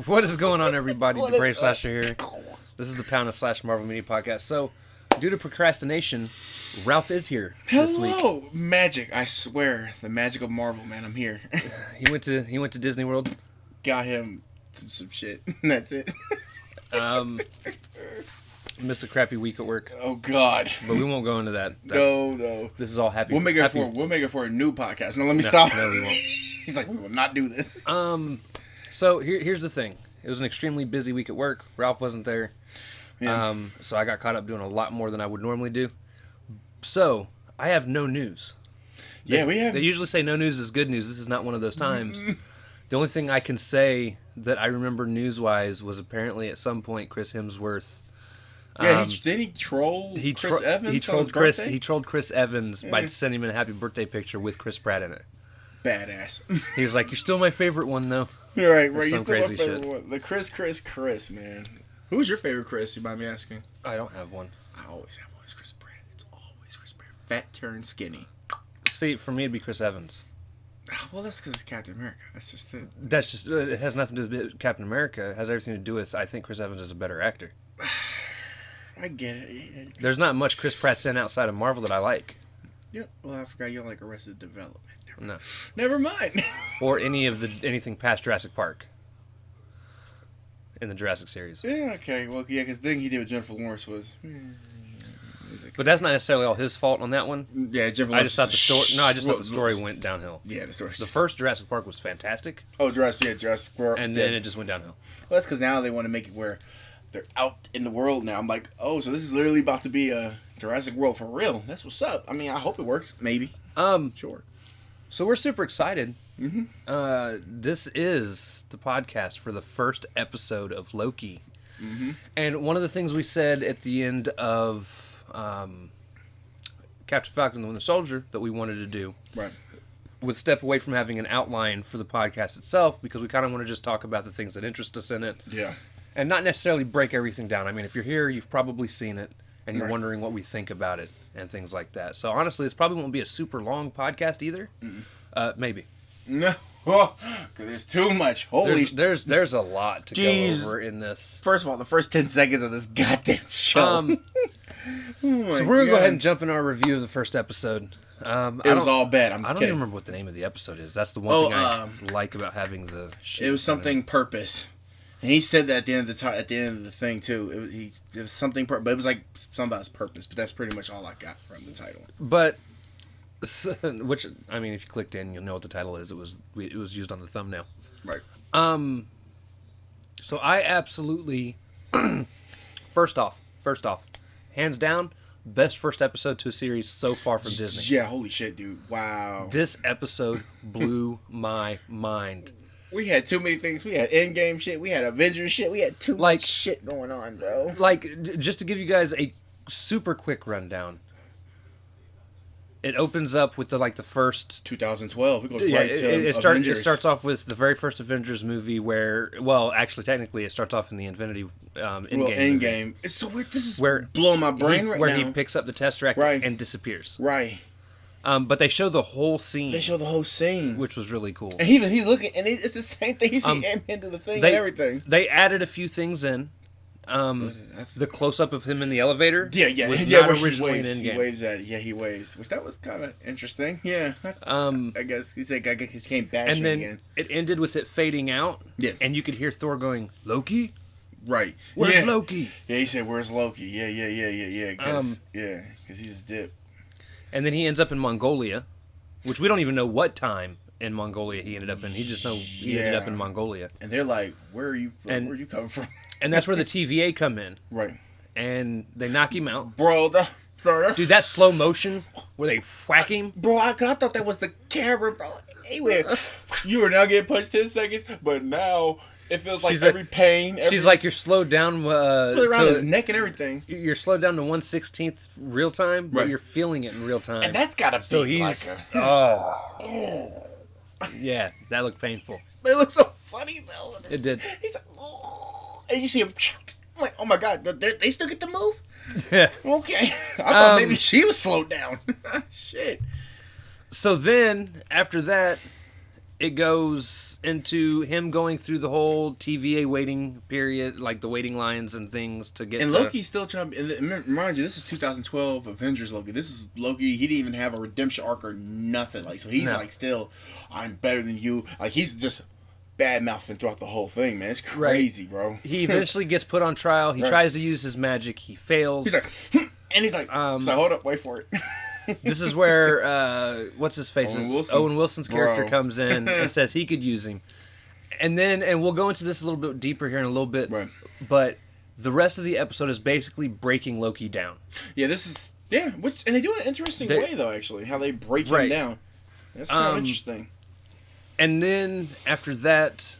What is going on, everybody? Brave Slasher here. This is the Pound of / Marvel Mini Podcast. So, due to procrastination, Ralph is here this week. Hello, magic! I swear, the magic of Marvel, man. I'm here. He went to Disney World. Got him some shit. That's it. Missed a crappy week at work. Oh God! But we won't go into that. No. This is all happy. We'll make it for a new podcast. No, let me stop. No, we won't. He's like, we will not do this. So here's the thing. It was an extremely busy week at work. Ralph wasn't there. Yeah. So I got caught up doing a lot more than I would normally do. So I have no news. We have. They usually say no news is good news. This is not one of those times. The only thing I can say that I remember news-wise was apparently at some point Chris Hemsworth. Yeah, did he troll Chris Evans? He trolled Chris Evans by sending him a happy birthday picture with Chris Pratt in it. Badass. He was like, "You're still my favorite one, though." Right. You're still my crazy favorite shit. one. The Chris, man. Who's your favorite Chris? You mind me asking? I don't have one. I always have one. It's Chris Pratt. It's always Chris Pratt. Fat turned skinny. See, for me, it'd be Chris Evans. Well, that's because it's Captain America. That's just it. That's just it. Has nothing to do with Captain America. It has everything to do with I think Chris Evans is a better actor. I get it. There's not much Chris Pratt's in outside of Marvel that I like. Yeah. Well, I forgot you don't like Arrested Development. No. Never mind. Or anything past Jurassic Park. In the Jurassic series. Yeah. Okay. Well, yeah, because the thing he did with Jennifer Lawrence was. But that's not necessarily all his fault on that one. Yeah, Jennifer I Lawrence. just thought the story went downhill. Yeah, the story. The first Jurassic Park was fantastic. Oh, Jurassic World. And then it just went downhill. Well, that's because now they want to make it where they're out in the world now. I'm like, oh, so this is literally about to be a Jurassic World for real. That's what's up. I mean, I hope it works. Maybe. Sure. So we're super excited. Mm-hmm. This is the podcast for the first episode of Loki. Mm-hmm. And one of the things we said at the end of Captain Falcon and the Winter Soldier that we wanted to do was step away from having an outline for the podcast itself because we kind of want to just talk about the things that interest us in it. Yeah. And not necessarily break everything down. I mean, if you're here, you've probably seen it, and you're wondering what we think about it and things like that. So honestly, this probably won't be a super long podcast either. Maybe. No, because there's too much. Holy there's a lot to go over in this. First of all, the first 10 seconds of this goddamn show. So we're gonna go ahead and jump into our review of the first episode. It was all bad. I don't even remember what the name of the episode is. That's the one thing I like about having the shit. It was something purpose. And he said that at the end of the thing too. It was something, but it was like something about his purpose. But that's pretty much all I got from the title. But, which I mean, if you clicked in, you'll know what the title is. It was used on the thumbnail. Right. So I absolutely, first off, hands down, best first episode to a series so far from Disney. Yeah, holy shit, dude! Wow. This episode blew my mind. We had too many things. We had Endgame shit. We had Avengers shit. We had too much shit going on, bro. Like, just to give you guys a super quick rundown. It opens up with the first 2012. It goes right to Avengers. It starts off with the very first Avengers movie where, well, actually, technically, it starts off in the Infinity Endgame. It's so weird. This is blowing my brain right now. Where he picks up the Tesseract and disappears. Right. But they show the whole scene. Which was really cool. And he's looking, and it's the same thing. You see him into the thing and everything. They added a few things in. The close up of him in the elevator. Was not originally in Endgame. He waves at it. Yeah, he waves. Which that was kind of interesting. Yeah. I guess he said, he came bashing again. And then it ended with it fading out. Yeah. And you could hear Thor going, "Loki? Right. Where's Loki?" Yeah, he said, "Where's Loki?" Yeah. Because he just dipped. And then he ends up in Mongolia, which we don't even know what time in Mongolia he ended up in. He just know he ended up in Mongolia. And they're like, where are you coming from? And that's where the TVA come in. Right. And they knock him out. Bro, dude, that slow motion where they whack him. Bro, I thought that was the camera, bro. Anyway, you are now getting punched 10 seconds, but now it feels like every pain. She's like, you're slowed down. Around his neck and everything. You're slowed down to 1/16 real time, but you're feeling it in real time. And that's gotta be yeah, that looked painful. But it looked so funny though. It did. He's like, and you see him. I'm like, oh my god, they still get to move? Yeah. Okay. I thought maybe she was slowed down. Shit. So then, after that, it goes into him going through the whole TVA waiting period, like the waiting lines and things to get. And Loki's still trying. And mind you, this is 2012 Avengers Loki. This is Loki. He didn't even have a redemption arc or nothing. Like, so he's like still, I'm better than you. Like, he's just bad mouthing throughout the whole thing, man. It's crazy, bro. He eventually gets put on trial. He tries to use his magic. He fails. He's like, and he's like, so hold up, wait for it. This is where what's his face? Owen Wilson's character comes in and says he could use him, and we'll go into this a little bit deeper here in a little bit. Right. But the rest of the episode is basically breaking Loki down. Yeah, this is and they do it in an interesting way though. Actually, how they break him down. That's kind of interesting. And then after that,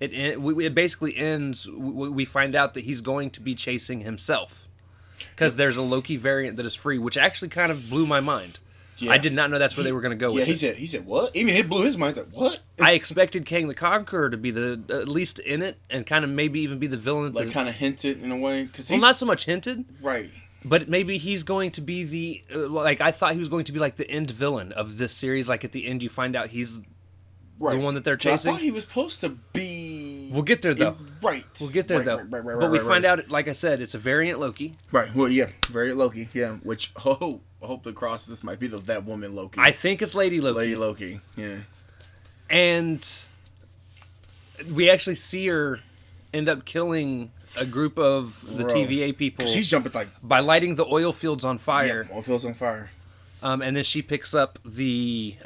it basically ends. We find out that he's going to be chasing himself. Because there's a Loki variant that is free, which actually kind of blew my mind. Yeah. I did not know that's where they were going to go with it. He said, what? Even it blew his mind. Like, what? I expected Kang the Conqueror to be at least in it, and kind of maybe even be the villain. Like, kind of hinted in a way. Well, not so much hinted. Right. But maybe he's going to be the... I thought he was going to be like the end villain of this series. Like, at the end, you find out he's the one that they're chasing. I thought he was supposed to be... We'll get there, though. Right. We'll get there, though. But we find out, like I said, it's a variant Loki. Right. Well, yeah. Variant Loki. Yeah. Which, hopefully across this might be that woman Loki. I think it's Lady Loki. Lady Loki. Yeah. And we actually see her end up killing a group of the TVA people. She's jumping by lighting the oil fields on fire. Yeah, oil fields on fire. And then she picks up the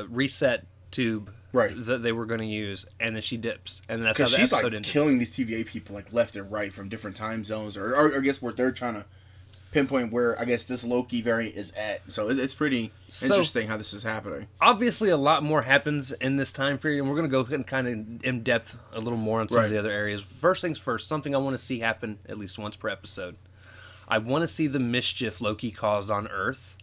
reset tube that they were going to use, and then she dips, and that's how the episode ended. She's killing these TVA people left and right from different time zones, or I guess where they're trying to pinpoint where I guess this Loki variant is at. So it's pretty interesting how this is happening. Obviously, a lot more happens in this time period, and we're going to go kind of in depth a little more on some of the other areas. First things first, something I want to see happen at least once per episode. I want to see the mischief Loki caused on Earth.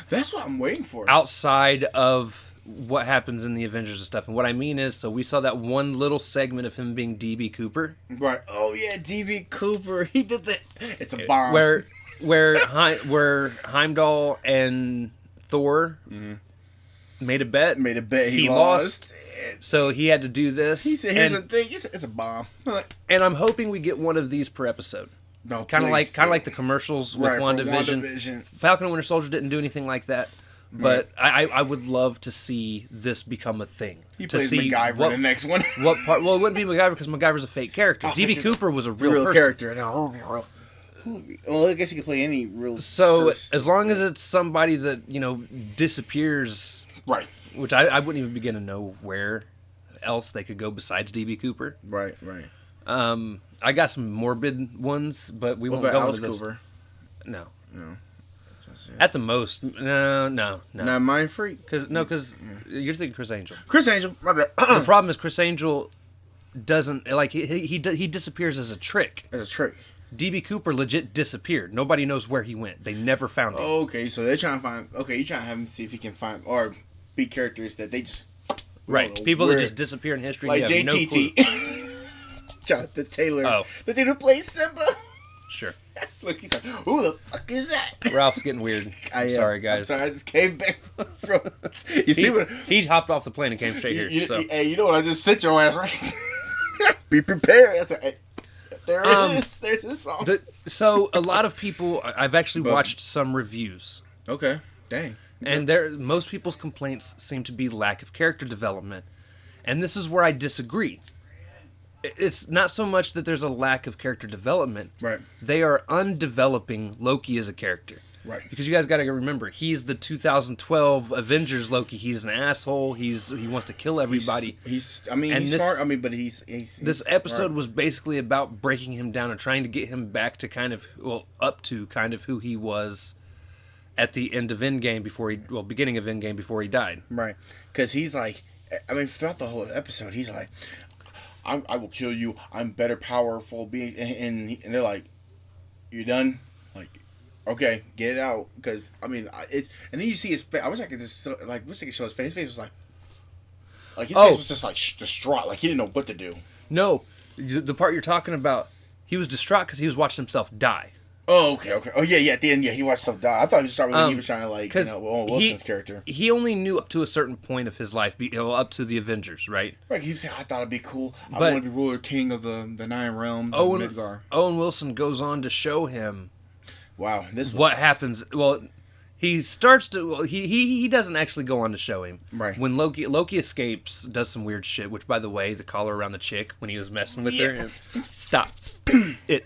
That's what I'm waiting for. Outside of what happens in the Avengers and stuff. And what I mean is, so we saw that one little segment of him being DB Cooper. Right. Oh, yeah, DB Cooper. He did that. It's a bomb. Where Heimdall and Thor made a bet. He lost. So he had to do this. He said, here's the thing. It's a bomb. And I'm hoping we get one of these per episode. No, kind of like the commercials with WandaVision. Falcon and Winter Soldier didn't do anything like that. But I would love to see this become a thing. He plays MacGyver in the next one. What part? Well, it wouldn't be MacGyver because MacGyver's a fake character. DB Cooper was a real person. Character. No. Well, I guess you can play any real. So as long as it's somebody that disappears, right? Which I wouldn't even begin to know where else they could go besides DB Cooper. Right. I got some morbid ones, but we won't go into those. Cooper? No. At the most, no. Not Mind Freak? Because you're thinking Chris Angel. Chris Angel, my bad. The problem is Chris Angel doesn't, he disappears as a trick. DB Cooper legit disappeared. Nobody knows where he went. They never found him. Okay, so they're trying to find, you're trying to have him see if he can find, or be characters that they just... Right, people that just disappear in history. Like JTT. No Jonathan Taylor. Oh. The dude who plays Simba. Sure. Look, he's like, who the fuck is that? Ralph's getting weird. Sorry, guys. I'm sorry, I just came back from... He hopped off the plane and came straight here. Hey, you know what? I just sent your ass right. Be prepared. That's hey, there it is. There's his song. So, a lot of people... I've actually watched some reviews. Okay. Dang. And most people's complaints seem to be lack of character development. And this is where I disagree. It's not so much that there's a lack of character development. Right. They are undeveloping Loki as a character. Right. Because you guys got to remember, he's the 2012 Avengers Loki. He's an asshole. He wants to kill everybody. He's smart. But he's this episode was basically about breaking him down and trying to get him back to up to who he was at the end of Endgame beginning of Endgame before he died. Right. Because he's like, throughout the whole episode, he's like, I will kill you. I'm better, powerful being, and they're like, "You done?" Like, okay, get it out. Because it's, and then you see his face. I wish I could just wish I could show his face. His face was like his face was just distraught. Like he didn't know what to do. No, the part you're talking about, he was distraught because he was watching himself die. Oh, okay. Oh, yeah. At the end, yeah, he watched stuff die. I thought he was starting when he was trying to Owen Wilson's character. He only knew up to a certain point of his life, up to the Avengers, right? Right. He was saying, I thought it'd be cool. I want to be ruler king of the 9 realms of Midgar. Owen Wilson goes on to show him. Wow, what happens? Well, he starts to. Well, he doesn't actually go on to show him. Right. When Loki escapes, does some weird shit. Which, by the way, the collar around the chick when he was messing with her. And, stop it.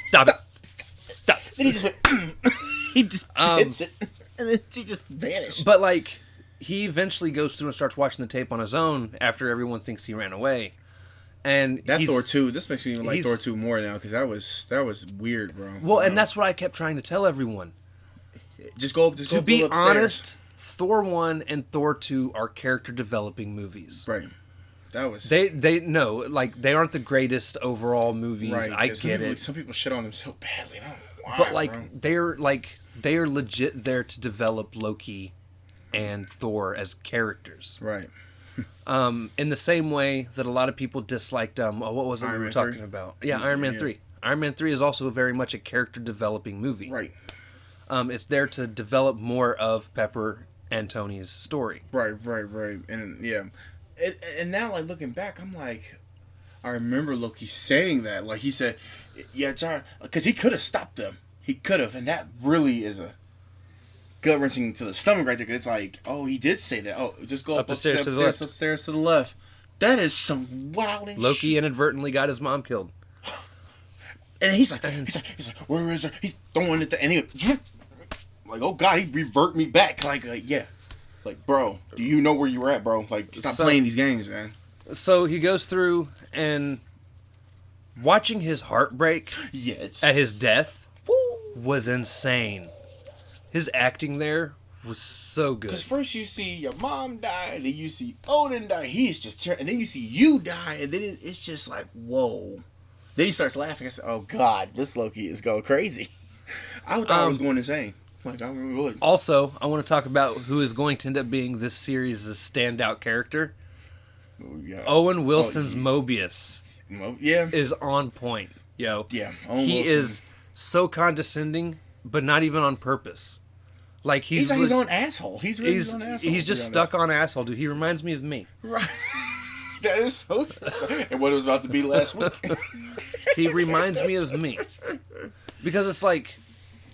Stop it. Stop. Then he just went. He just hits it, and then he just vanished. But he eventually goes through and starts watching the tape on his own after everyone thinks he ran away. And that Thor 2, this makes me even like Thor 2 more now because that was weird, bro. Well, and that's what I kept trying to tell everyone. To be honest, Thor 1 and Thor 2 are character developing movies. Right. That was they no, they aren't the greatest overall movies. Right, I get it. Some people shit on them so badly. I don't know why, but they are legit there to develop Loki and Thor as characters. Right. In the same way that a lot of people disliked what was it we were talking about? Yeah, Iron Man 3. Iron Man 3 is also very much a character developing movie. Right. It's there to develop more of Pepper and Tony's story. Right. And yeah. And now, looking back, I'm like, I remember Loki saying that. Like, he said, yeah, John, because he could have stopped them. He could have, and that really is a gut-wrenching to the stomach right there, because it's like, oh, he did say that. Oh, just go upstairs to the left. That is some wild Loki inadvertently got his mom killed. And he's like, where is her? He's throwing it, and he, like, oh, God, he revert me back. Like, yeah. Like, bro, do you know where you were at, bro? Like, stop playing these games, man. So he goes through and watching his heart break at his death was insane. His acting there was so good. Because first you see your mom die, and then you see Odin die. He's just and then you see you die, and then it's just like, whoa. Then he starts laughing. I said, oh, God, this Loki is going crazy. I thought I was going insane. Like, I really would. Also, I want to talk about who is going to end up being this series' standout character. Owen Wilson's Mobius is on point, yo. Yeah, he is so condescending, but not even on purpose. Like he's like his own asshole. He's really his own asshole. He's just stuck on asshole, dude. He reminds me of me. Right. That is so true. And what it was about to be last week. He reminds me of me. Because it's like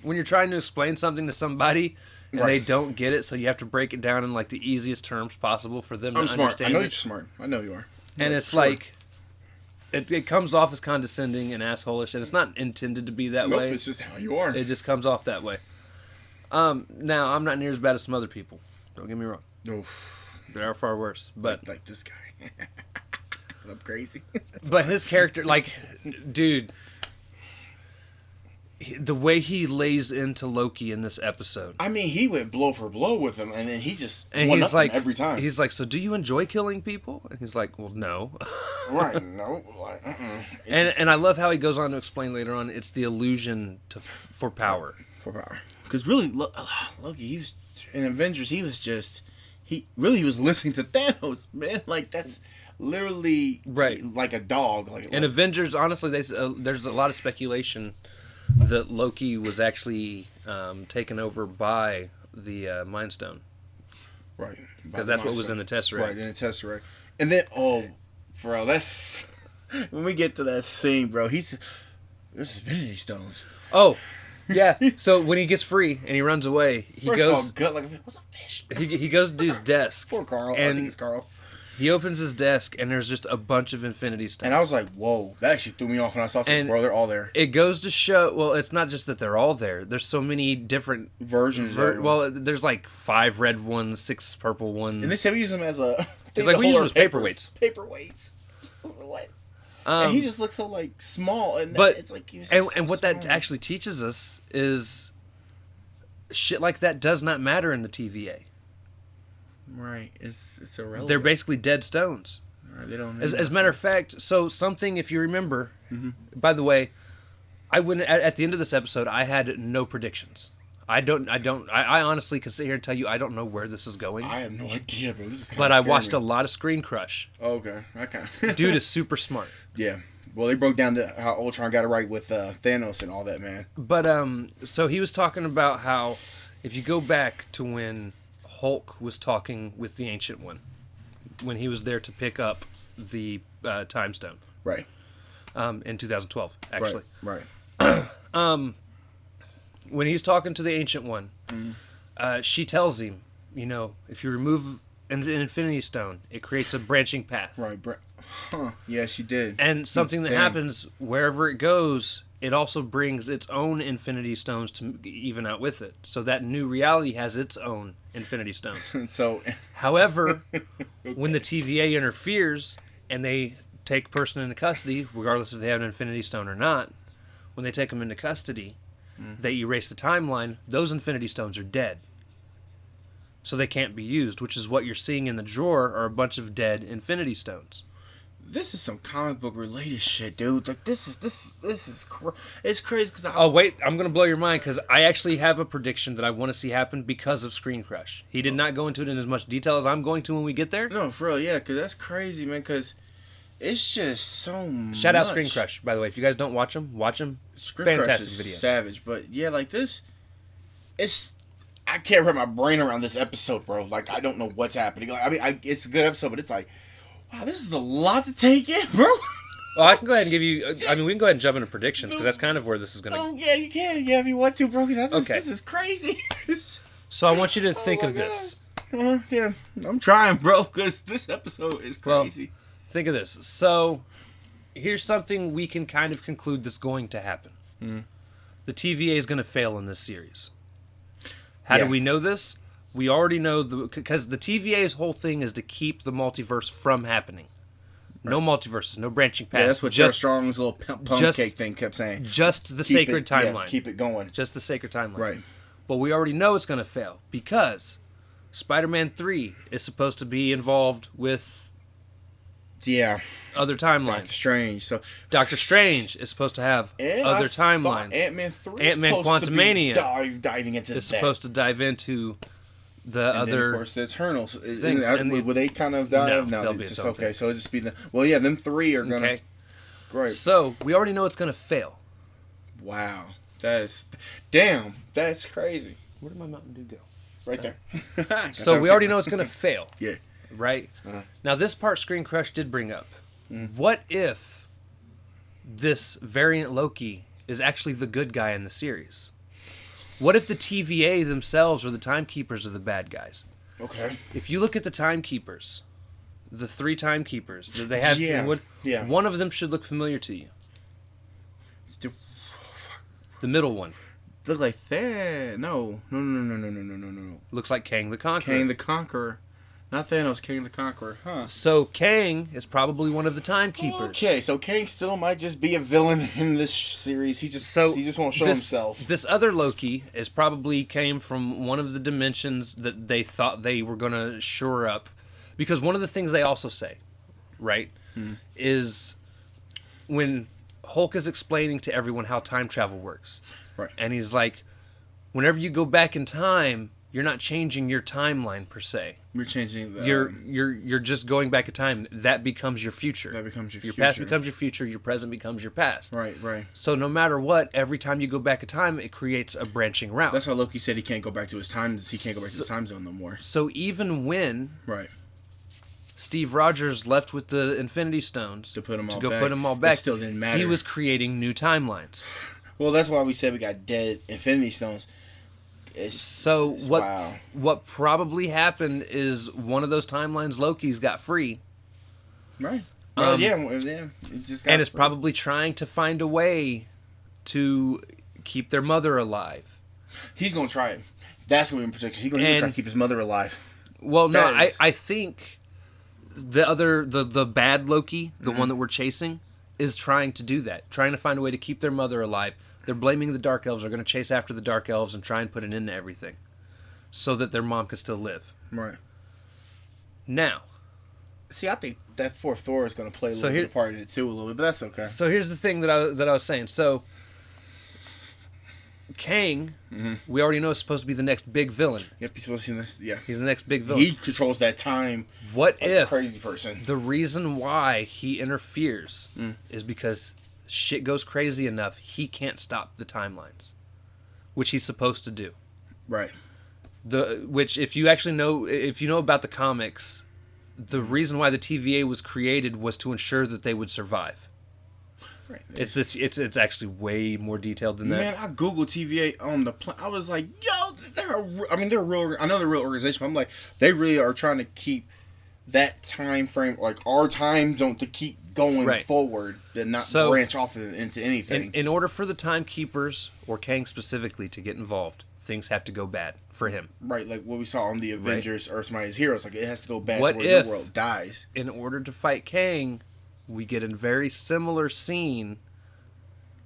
when you're trying to explain something to somebody and they don't get it, so you have to break it down in like the easiest terms possible for them to understand. I know you're smart. I know you are. And it's like it comes off as condescending and assholish, and it's not intended to be that way. It's just how you are. It just comes off that way. Now I'm not near as bad as some other people. Don't get me wrong. Oof. There are far worse, but like this guy. I'm crazy. But his character, like, dude, the way he lays into Loki in this episode. I mean, he went blow for blow with him, and then he just won up him every time. He's like, so do you enjoy killing people? And he's like, well, no. Right, no. Like, And I love how he goes on to explain later on, it's the illusion for power. For power. Because really, Loki, he was, in Avengers, he was listening to Thanos, man. Like, that's literally like a dog. In Avengers, honestly, there's a lot of speculation that Loki was actually taken over by the Mind Stone. Right. Because that's what was in the Tesseract. Right, in the Tesseract. And then, bro, that's... When we get to that scene, bro, there's Infinity Stones. Oh, yeah. So when he gets free and he runs away, he goes... gut like what's a fish? He goes to his desk. Poor Carl. And I think it's Carl. He opens his desk, and there's just a bunch of Infinity Stones. And I was like, whoa. That actually threw me off when I saw it. Bro, they're all there. It goes to show... Well, it's not just that they're all there. There's so many different... versions. Well, there's like 5 red ones, 6 purple ones. And they say we use them as a... It's like we use them as paperweights. Paperweights. What? And he just looks so, like, small. And it's like... And what that actually teaches us is... Shit like that does not matter in the TVA. Right. It's irrelevant. They're basically dead stones. Right, they don't. As a matter of fact, so something, if you remember, by the way, I wouldn't. At the end of this episode, I had no predictions. I honestly can sit here and tell you I don't know where this is going. I have no idea, bro. This is but I watched a lot of Screen Crush. Okay. Dude is super smart. Yeah. Well, they broke down how Ultron got it right with Thanos and all that, man. But so he was talking about how if you go back to when Hulk was talking with the Ancient One, when he was there to pick up the Time Stone, right? In 2012, actually, right. When he's talking to the Ancient One, she tells him, if you remove an Infinity Stone, it creates a branching path. Right. Huh. Yeah, she did. And something that happens wherever it goes, it also brings its own Infinity Stones to even out with it. So that new reality has its own Infinity Stones. However, when the TVA interferes and they take a person into custody, regardless if they have an Infinity Stone or not, when they take them into custody, they erase the timeline, those Infinity Stones are dead. So they can't be used, which is what you're seeing in the drawer are a bunch of dead Infinity Stones. This is some comic book related shit, dude. Like this is it's crazy because oh wait, I'm gonna blow your mind because I actually have a prediction that I want to see happen because of Screen Crush. He did not go into it in as much detail as I'm going to when we get there. No, for real, yeah, because that's crazy, man. Because it's just so much. Shout out Screen Crush, by the way. If you guys don't watch them, watch them. Screen Crush is videos. Savage, but yeah, like this, I can't wrap my brain around this episode, bro. Like I don't know what's happening. Like, I mean, it's a good episode, but it's like. Wow, this is a lot to take in, bro. Well, I can go ahead and give you... I mean, we can go ahead and jump into predictions, because that's kind of where this is going to... Oh, yeah, you can. Yeah, if you want to, bro. This is crazy. So I want you to think of this. Yeah, I'm trying, bro, because this episode is crazy. Well, think of this. So, here's something we can kind of conclude that's going to happen. The TVA is going to fail in this series. How do we know this? We already know because the TVA's whole thing is to keep the multiverse from happening. Right. No multiverses, no branching paths. Yeah, that's what Joe Strong's little pound cake thing kept saying. Just the sacred timeline. Yeah, keep it going. Just the sacred timeline. Right. But we already know it's going to fail because Spider-Man 3 is supposed to be involved with other timelines. Doctor Strange is supposed to have other timelines. Ant-Man 3 Ant-Man Quantumania diving into is supposed to dive into the and other. Then, of course, the Eternals. Things. Will they kind of dive? No, it's just okay. So it'll just be them three are gonna. Okay. Great. So we already know it's gonna fail. Wow, that's crazy. Where did my Mountain Dew go? Right there. So we already know it's gonna fail. Yeah. Right. Now this part, Screen Crush did bring up. What if this variant Loki is actually the good guy in the series? What if the TVA themselves or the Timekeepers are the bad guys? Okay. If you look at the Timekeepers, the 3 Timekeepers that they have, one of them should look familiar to you. The middle one. Look like that? No. Looks like Kang the Conqueror. Kang the Conqueror. Not Thanos, Kang the Conqueror, huh? So Kang is probably one of the Timekeepers. Okay, so Kang still might just be a villain in this series. He just won't show himself. This other Loki is probably came from one of the dimensions that they thought they were going to shore up. Because one of the things they also say, right, is when Hulk is explaining to everyone how time travel works. Right. And he's like, whenever you go back in time, you're not changing your timeline per se. You're changing the... You're just going back in time. That becomes your future. That becomes your future. Your past becomes your future. Your present becomes your past. Right. So no matter what, every time you go back in time, it creates a branching route. That's why Loki said he can't go back to his time. He can't go back to his time zone no more. So even when Steve Rogers left with the Infinity Stones to put them all back, it still didn't matter. He was creating new timelines. Well, that's why we said we got dead Infinity Stones. What probably happened is one of those timelines Loki's got free. Right. It just got and it's probably trying to find a way to keep their mother alive. He's gonna try it. That's gonna be in particular. He's gonna try to keep his mother alive. Well, I think the bad Loki, the one that we're chasing, is trying to do that, trying to find a way to keep their mother alive. They're blaming the Dark Elves. They're going to chase after the Dark Elves and try and put an end to everything so that their mom can still live. Right. Now. See, I think that fourth Thor is going to play a little bit of part in it too, a little bit, but that's okay. So here's the thing that I was saying. So Kang, we already know is supposed to be the next big villain. Yep, he's supposed to be this. Yeah, He's the next big villain. he controls that time. What like if a crazy person? the reason why he interferes is because shit goes crazy enough he can't stop the timelines, which he's supposed to do. Right. Which if you actually know, if you know about the comics, the reason why the TVA was created was to ensure that they would survive. Right. It's actually way more detailed than that. Man, I googled TVA on the I was like, yo, they're real. I know they're a real organization. But I'm like, they really are trying to keep that time frame, like our time zone, to keep going forward, and not branch off into anything. In order for the timekeepers or Kang specifically to get involved, things have to go bad for him. Right, like what we saw on the Avengers, Earth's Mightiest Heroes. Like, it has to go bad What to where if, the world dies. In order to fight Kang, we get a very similar scene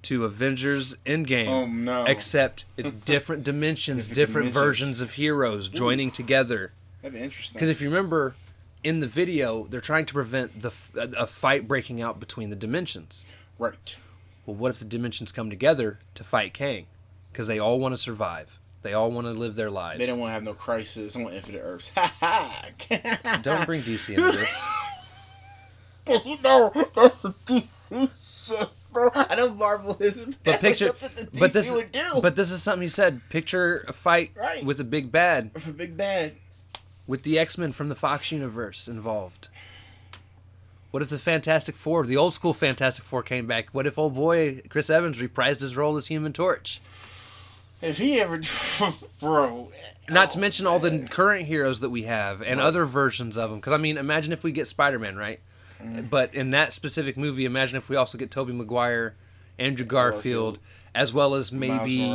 to Avengers Endgame. Oh, no. Except it's different dimensions, different versions of heroes joining together. That'd be interesting. Because if you remember, in the video, they're trying to prevent a fight breaking out between the dimensions. Right. Well, what if the dimensions come together to fight Kang? Because they all want to survive. They all want to live their lives. They don't want to have no crisis. They want infinite Earths. Ha ha! Don't bring DC into this. Because you know, that's a DC shit, bro. I know Marvel isn't. But picture, like DC would do. But this is something he said. Picture a fight with a big bad. With a big bad. With the X-Men from the Fox universe involved. What if the Fantastic Four, the old school Fantastic Four, came back? What if old boy Chris Evans reprised his role as Human Torch? If he ever, bro. Not to mention all the current heroes that we have and other versions of them. Because I mean, imagine if we get Spider-Man, right? But in that specific movie, imagine if we also get Tobey Maguire, Andrew Garfield, as well as maybe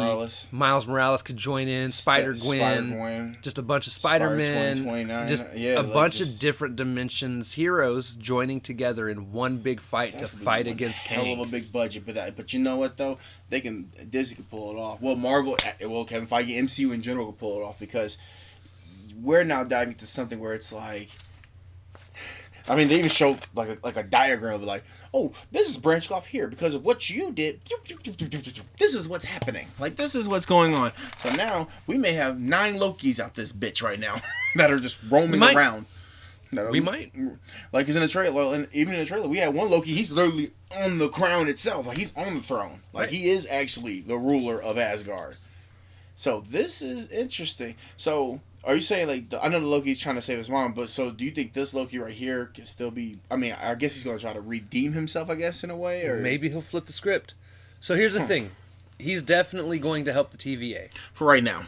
Miles Morales could join in, Spider-Gwen, just a bunch of Spider-Men, just a bunch of different dimensions heroes joining together in one big fight to fight against Kang. Hell of a big budget, but you know what though? Disney can pull it off. Well, Marvel, Kevin Feige, MCU in general can pull it off, because we're now diving into something where it's like, I mean, they even show like a diagram of like, oh, this is branched off here because of what you did. This is what's happening. Like, this is what's going on. So now we may have 9 Lokis out this bitch right now that are just roaming around. We might. Like, because in the trailer, and even in the trailer, we had one Loki. He's literally on the crown itself. Like, he's on the throne. Like, he is actually the ruler of Asgard. So this is interesting. So, are you saying, like, I know the Loki's trying to save his mom, but so do you think this Loki right here can still be, I mean, I guess he's going to try to redeem himself, I guess, in a way? Or maybe he'll flip the script. So here's the thing. He's definitely going to help the TVA. For right now.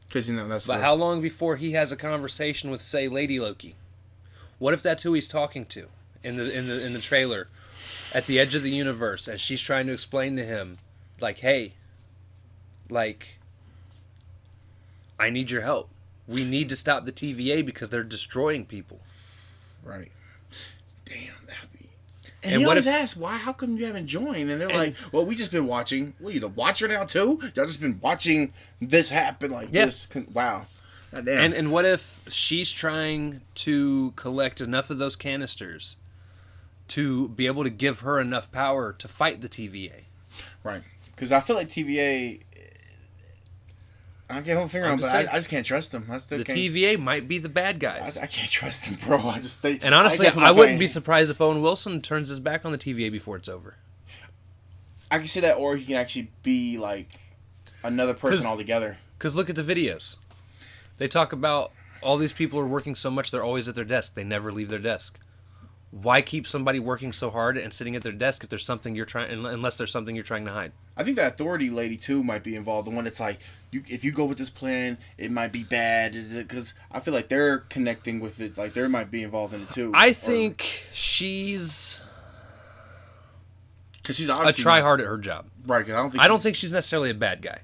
Because, you know, that's... But how long before he has a conversation with, say, Lady Loki? What if that's who he's talking to in the trailer at the edge of the universe, as she's trying to explain to him, like, hey, like, I need your help. We need to stop the TVA because they're destroying people. Right. Damn, that'd be... And he always asks, why? How come you haven't joined? And they're like, well, we just been watching. What, are you the watcher now, too? Y'all just been watching this happen like this. Wow. Goddamn. And what if she's trying to collect enough of those canisters to be able to give her enough power to fight the TVA? Right. Because I feel like TVA... I can't hold a finger on, but I just can't trust them. The TVA might be the bad guys. I can't trust them, bro. And honestly, I wouldn't be surprised if Owen Wilson turns his back on the TVA before it's over. I can see that, or he can actually be like another person altogether. Because look at the videos. They talk about all these people are working so much, they're always at their desk. They never leave their desk. Why keep somebody working so hard and sitting at their desk if there's something unless there's something you're trying to hide? I think that authority lady too might be involved. The one that's like, if you go with this plan, it might be bad. Because I feel like they're connecting with it. Like, they might be involved in it too. I think she's... Because she's obviously... a try-hard at her job. Right, because I don't think she's necessarily a bad guy.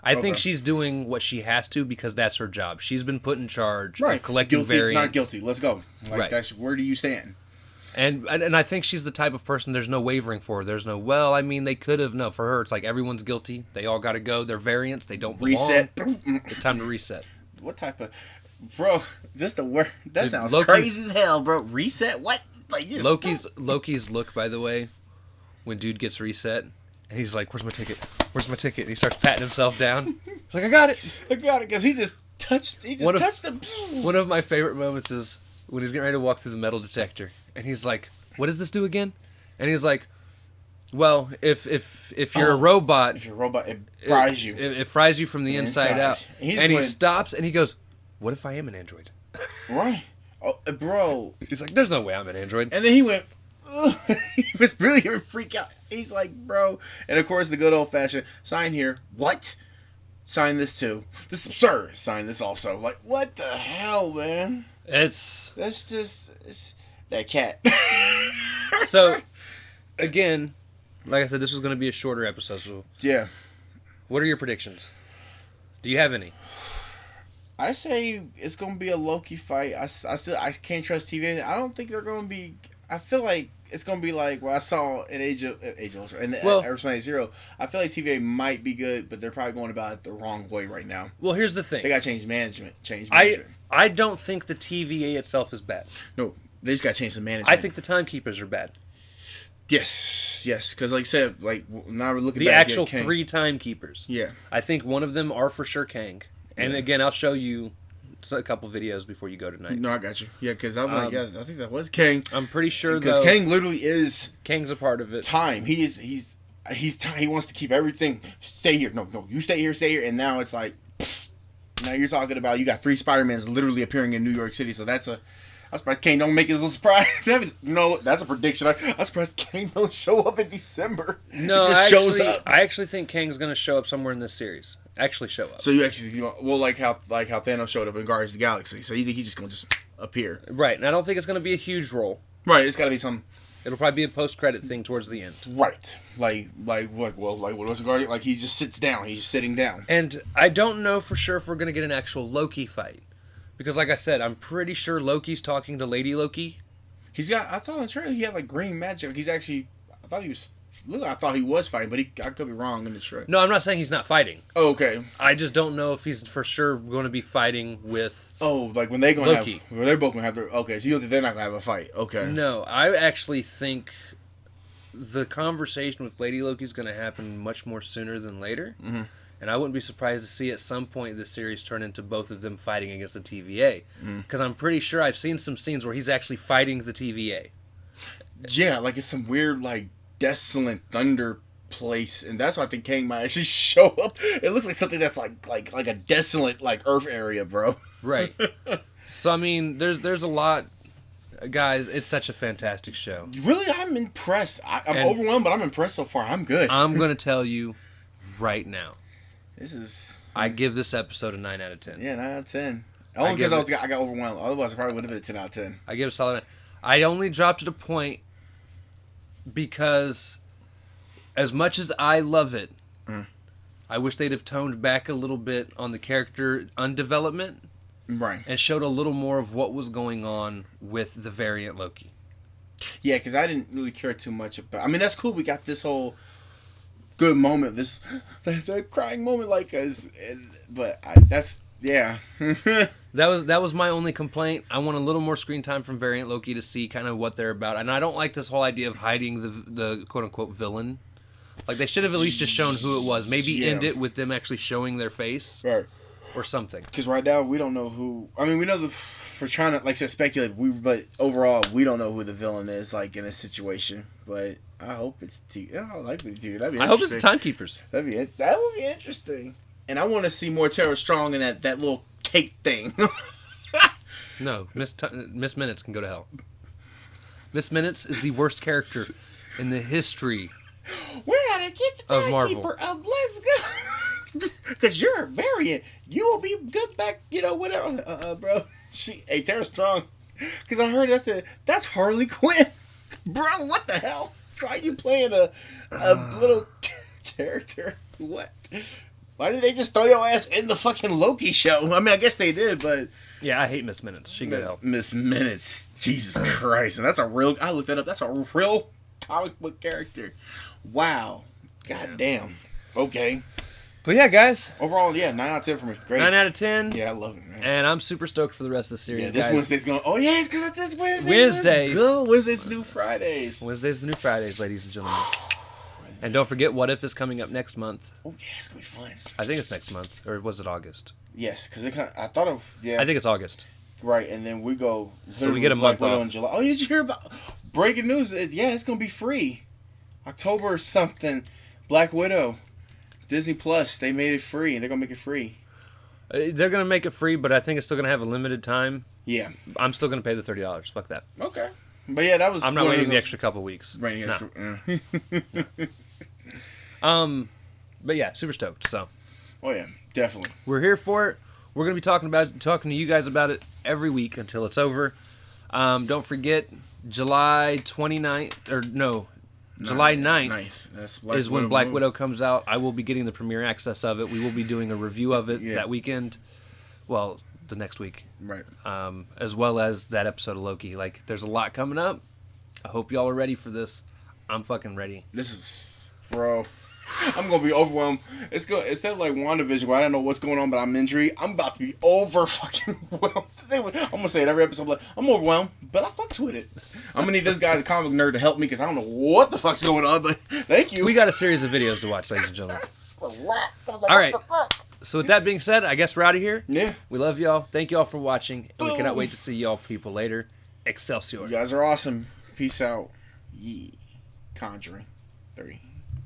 I think she's doing what she has to because that's her job. She's been put in charge of collecting variants. Not guilty. Let's go. Like, that's, where do you stand? And I think she's the type of person, there's no wavering for her. There's no, well, I mean, they could have. No, for her, it's like everyone's guilty. They all got to go. They're variants. They don't belong. Reset. It's time to reset. What type of... Bro, just the word... That sounds crazy as hell, bro. Reset? What? Like this? Loki's look, by the way, when dude gets reset, and he's like, where's my ticket? where's my ticket? And he starts patting himself down. He's like, I got it. Because he just touched them. One of my favorite moments is when he's getting ready to walk through the metal detector, and he's like, what does this do again? And he's like, well, if you're a robot... If you're a robot, it fries you. It fries you from the inside out. And he stops, and he goes, what if I am an android? Right. Oh, bro. He's like, there's no way I'm an android. And then he went... he was really going to freak out. He's like, bro. And of course, the good old-fashioned, sign here. What? Sign this too. This is absurd. Sign this also. Like, what the hell, man? That's just... It's that cat. So, again... Like I said, this was going to be a shorter episode. So yeah. What are your predictions? Do you have any? I say it's going to be a Loki fight. I can't trust TV. I don't think they're going to be... I feel like it's going to be like what I saw in Age of Ultron and WrestleMania 0. I feel like TVA might be good, but they're probably going about it the wrong way right now. Well, here's the thing. They got to change management. I don't think the TVA itself is bad. No, they just got to change the management. I think the timekeepers are bad. Yes, because like I said, like now we're looking the back actual 3 timekeepers. Yeah, I think one of them are for sure Kang, and again, I'll show you a couple videos before you go tonight. No, I got you. Yeah, because I'm like, I think that was Kang. I'm pretty sure because Kang literally is Kang's a part of it. Time. He wants to keep everything. Stay here. No, you stay here, and now it's like, now you're talking about you got 3 Spider-Mans literally appearing in New York City. So that's a. I'm surprised Kang don't make it as a surprise. That's a prediction. I'm surprised Kang don't show up in December. No, shows up. I actually think Kang's going to show up somewhere in this series. Actually show up. So you actually, like how Thanos showed up in Guardians of the Galaxy. So you think he's just going to just appear. Right, and I don't think it's going to be a huge role. Right, it's got to be some... It'll probably be a post-credit thing towards the end. Right. Like what was the Guardian? Like he just sits down. He's just sitting down. And I don't know for sure if we're going to get an actual Loki fight. Because, like I said, I'm pretty sure Loki's talking to Lady Loki. He's got... I thought in the trailer he had, like, green magic. Like, he's actually... I thought he was fighting, but I could be wrong in the trailer. No, I'm not saying he's not fighting. Oh, okay. I just don't know if he's for sure going to be fighting with like, when they're going to Loki. When they're both going to have their... Okay, so you don't think they're not going to have a fight. Okay. No, I actually think the conversation with Lady Loki is going to happen much more sooner than later. Mm-hmm. And I wouldn't be surprised to see at some point this series turn into both of them fighting against the TVA. Because I'm pretty sure I've seen some scenes where he's actually fighting the TVA. Yeah, like it's some weird, like, desolate thunder place. And that's why I think Kang might actually show up. It looks like something that's like a desolate, like, Earth area, bro. Right. So, I mean, there's a lot... Guys, it's such a fantastic show. Really, I'm impressed. I'm overwhelmed, but I'm impressed so far. I'm good. I'm going to tell you right now. I give this episode a 9 out of 10. Yeah, 9 out of 10. Only because I got overwhelmed. Otherwise, I probably would have been a 10 out of 10. I give it a solid 9. I only dropped it a point because as much as I love it, I wish they'd have toned back a little bit on the character undevelopment. Right. And showed a little more of what was going on with the variant Loki. Yeah, because I didn't really care too much about... I mean, that's cool. We got this whole... good moment, that crying moment, like, that's yeah. that was my only complaint. I want a little more screen time from Variant Loki to see kind of what they're about, and I don't like this whole idea of hiding the quote unquote villain. Like they should have at least just shown who it was. Maybe end it with them actually showing their face, right, or something. Because right now we don't know who. I mean, we know we're trying to, like I said, speculate. But overall, we don't know who the villain is, like in this situation, but. I hope it's I like the TV. That'd be. I hope it's the Timekeepers. That would be interesting. And I want to see more Tara Strong in that little cake thing. No, Miss Minutes can go to hell. Miss Minutes is the worst character in the history. We gotta get the Timekeeper up. Let's go. Because you're a variant. You will be good back. Whatever. Bro. Tara Strong. Because I heard that's Harley Quinn. Bro, what the hell? Why are you playing a little character? What? Why did they just throw your ass in the fucking Loki show? I mean, I guess they did, but... Yeah, I hate Miss Minutes. She can go help. Miss Minutes. Jesus Christ. And that's a real... I looked that up. That's a real comic book character. Wow. God damn. Okay. But yeah, guys. Overall, 9 out of 10 for me. Great. 9 out of 10. Yeah, I love it, man. And I'm super stoked for the rest of the series, this guys. Wednesday's going... Oh, yeah, it's because of this Wednesday. Wednesday's the new Fridays. Wednesday's the new Fridays, ladies and gentlemen. And don't forget, What If is coming up next month. Oh yeah, it's gonna be fun. I think it's next month, or was it August? Yes, because I thought of I think it's August. Right, and then we go. So we get a month off in July. Oh, did you hear about breaking news? Yeah, it's gonna be free, October or something. Black Widow, Disney Plus. They made it free, and they're gonna make it free. They're gonna make it free, but I think it's still gonna have a limited time. Yeah, I'm still gonna pay the $30. Fuck that. Okay, but yeah, that was. I'm not waiting the extra couple weeks. Waiting extra. But yeah, super stoked. So. Oh yeah, definitely. We're here for it. We're gonna be talking to you guys about it every week until it's over. Don't forget, July 29th, or no, July 9th is when Black Widow comes out. I will be getting the premiere access of it. We will be doing a review of it that weekend. Well, the next week. Right. As well as that episode of Loki. Like, there's a lot coming up. I hope y'all are ready for this. I'm fucking ready. This is, bro. I'm gonna be overwhelmed. Instead of like WandaVision where I don't know what's going on, but I'm injured. I'm about to be over fucking whelmed. I'm gonna say it every episode. I'm overwhelmed, but I fucks with it. I'm gonna need this guy, the comic nerd, to help me because I don't know what the fuck's going on. But thank you. We got a series of videos to watch, ladies and gentlemen. All right. So with that being said, I guess we're out of here. Yeah. We love y'all. Thank y'all for watching, and we cannot wait to see y'all people later. Excelsior. You guys are awesome. Peace out. Conjuring 3.